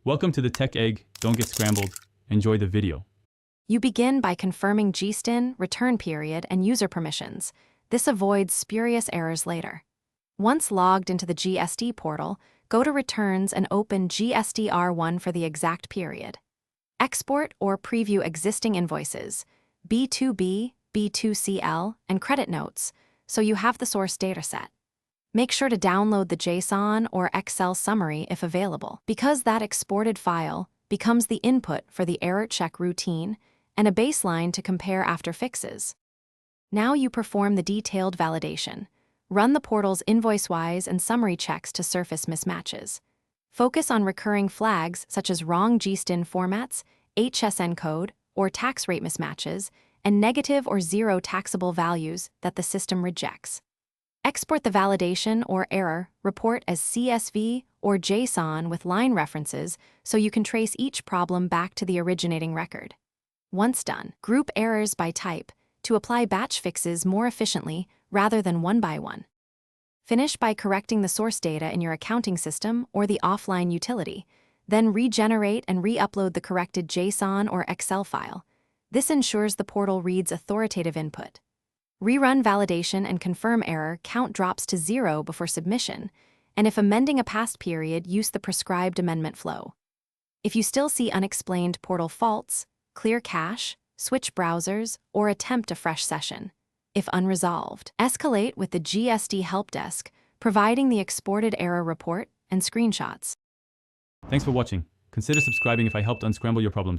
Welcome to the Tech Egg. Don't get scrambled. Enjoy the video. You begin by confirming Gstr, return period, and user permissions. This avoids spurious errors later. Once logged into the GST portal, go to Returns and open GSTR1 for the exact period. Export or preview existing invoices, B2B, B2CL, and credit notes, so you have the source dataset. Make sure to download the JSON or Excel summary if available, because that exported file becomes the input for the error check routine and a baseline to compare after fixes. Now you perform the detailed validation. Run the portal's invoice-wise and summary checks to surface mismatches. Focus on recurring flags such as wrong Gstr formats, HSN code, or tax rate mismatches, and negative or zero taxable values that the system rejects. Export the validation or error report as CSV or JSON with line references so you can trace each problem back to the originating record. Once done, group errors by type to apply batch fixes more efficiently rather than one by one. Finish by correcting the source data in your accounting system or the offline utility, then regenerate and re-upload the corrected JSON or Excel file. This ensures the portal reads authoritative input. Rerun validation and confirm error count drops to 0 before submission, and if amending a past period, use the prescribed amendment flow. If you still see unexplained portal faults, clear cache, switch browsers, or attempt a fresh session. If unresolved, escalate with the GST help desk, providing the exported error report and screenshots. Thanks for watching. Consider subscribing if I helped unscramble your problems.